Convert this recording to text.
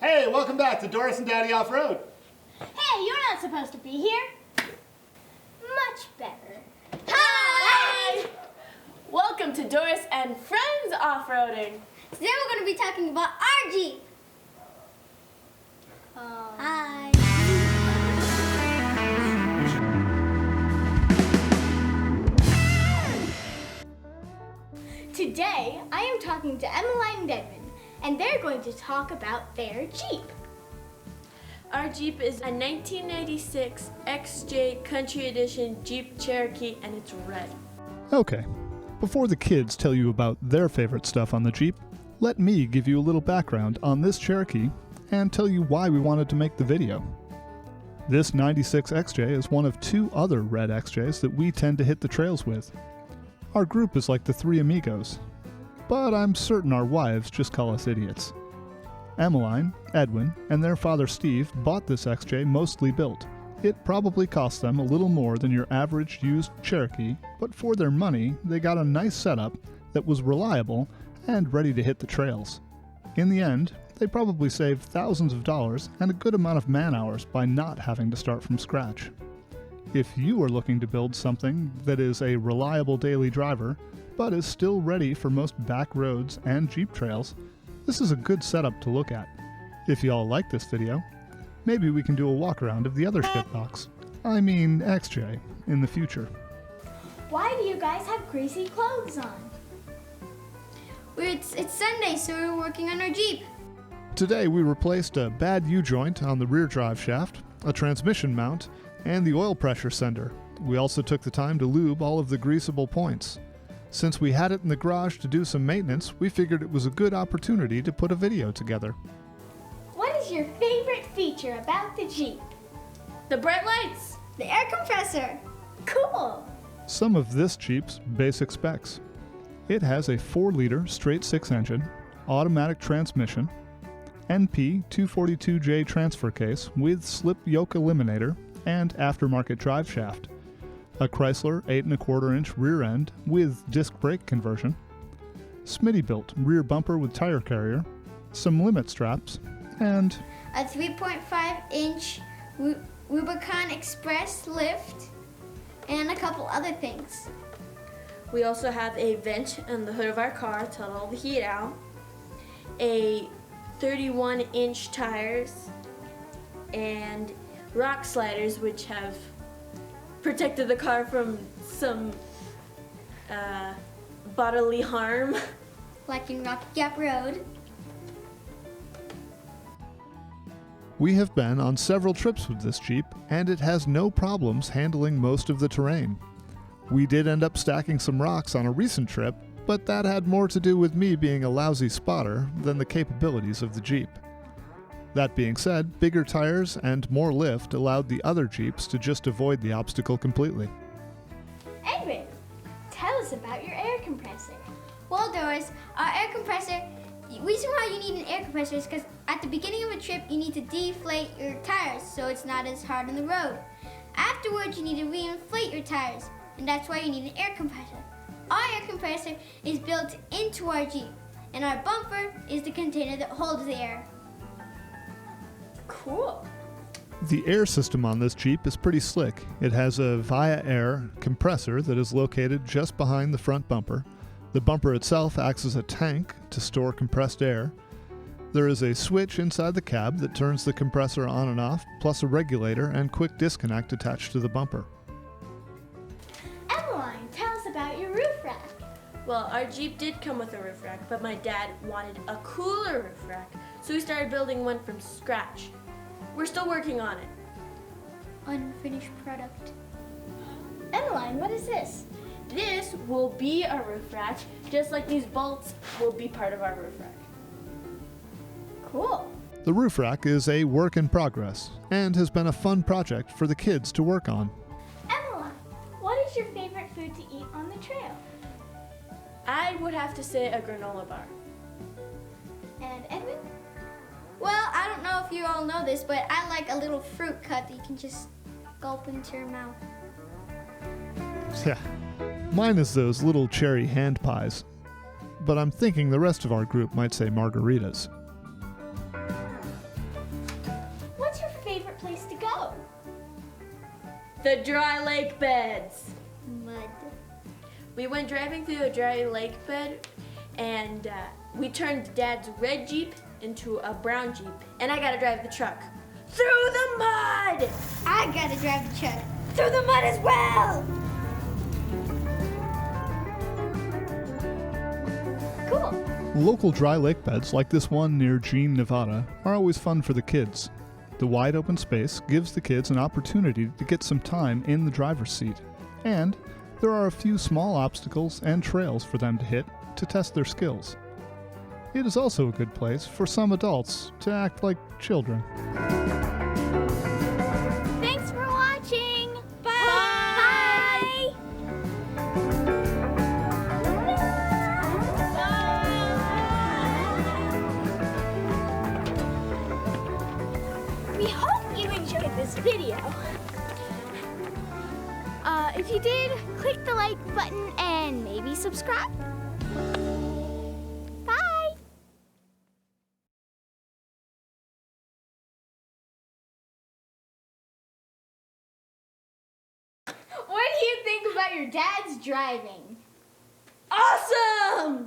Hey, welcome back to Doris and Daddy Off-Road. Hey, you're not supposed to be here. Much better. Hi! Welcome to Doris and Friends Off-Roading. Today we're going to be talking about our Jeep. Hi. Today, I am talking to Emmeline and Edmund, and they're going to talk about their Jeep. Our Jeep is a 1996 XJ Country Edition Jeep Cherokee, and it's red. Okay, before the kids tell you about their favorite stuff on the Jeep, let me give you a little background on this Cherokee and tell you why we wanted to make the video. This 96 XJ is one of two other red XJs that we tend to hit the trails with. Our group is like the three amigos, but I'm certain our wives just call us idiots. Emmeline, Edwin, and their father Steve bought this XJ mostly built. It probably cost them a little more than your average used Cherokee, but for their money, they got a nice setup that was reliable and ready to hit the trails. In the end, they probably saved thousands of dollars and a good amount of man-hours by not having to start from scratch. If you are looking to build something that is a reliable daily driver, but is still ready for most back roads and Jeep trails, this is a good setup to look at. If y'all like this video, maybe we can do a walk around of the other shitbox, XJ, in the future. Why do you guys have greasy clothes on? It's Sunday, so we're working on our Jeep. Today we replaced a bad U-joint on the rear drive shaft, a transmission mount, and the oil pressure sender. We also took the time to lube all of the greasable points. Since we had it in the garage to do some maintenance, we figured it was a good opportunity to put a video together. What is your favorite feature about the Jeep? The bright lights. The air compressor. Cool. Some of this Jeep's basic specs. It has a 4-liter straight-six engine, automatic transmission, NP 242J transfer case with slip yoke eliminator, and aftermarket drive shaft, a Chrysler 8¼ inch rear end with disc brake conversion, Smitty-built rear bumper with tire carrier, some limit straps, and A 3.5-inch Rubicon Express lift, and a couple other things. We also have a vent on the hood of our car to let all the heat out, a 31-inch tires, and rock sliders, which have protected the car from some bodily harm. Like in Rocky Gap Road. we have been on several trips with this Jeep, and it has no problems handling most of the terrain. We did end up stacking some rocks on a recent trip, but that had more to do with me being a lousy spotter than the capabilities of the Jeep. That being said, bigger tires and more lift allowed the other Jeeps to just avoid the obstacle completely. Edwin, tell us about your air compressor. Well, Doris, our air compressor, reason why you need an air compressor is because at the beginning of a trip, you need to deflate your tires so it's not as hard on the road. Afterwards, you need to reinflate your tires, and that's why you need an air compressor. Our air compressor is built into our Jeep, and our bumper is the container that holds the air. Cool. The air system on this Jeep is pretty slick. It has a Via Air compressor that is located just behind the front bumper. The bumper itself acts as a tank to store compressed air. There is a switch inside the cab that turns the compressor on and off, plus a regulator and quick disconnect attached to the bumper. Emmeline, tell us about your roof rack. Well, our Jeep did come with a roof rack, but my dad wanted a cooler roof rack, so we started building one from scratch. We're still working on it. Unfinished product. Emmeline, what is this? This will be our roof rack, just like these bolts will be part of our roof rack. Cool. The roof rack is a work in progress and has been a fun project for the kids to work on. Emmeline, what is your favorite food to eat on the trail? I would have to say a granola bar. And Edwin? Well, I don't know if you all know this, but I like a little fruit cut that you can just gulp into your mouth. Yeah, mine is those little cherry hand pies, but I'm thinking the rest of our group might say margaritas. the dry lake beds. Mud. We went driving through a dry lake bed, and we turned Dad's red Jeep into a brown Jeep, and I got to drive the truck through the mud. I gotta drive the truck through the mud as well. Cool. Local dry lake beds like this one near Jean, Nevada, are always fun for the kids. The wide open space gives the kids an opportunity to get some time in the driver's seat, and there are a few small obstacles and trails for them to hit to test their skills. It is also a good place for some adults to act like children. Thanks for watching. Bye. We hope you enjoyed this video. If you did, click the like button and maybe subscribe. Bye. What do you think about your dad's driving? Awesome!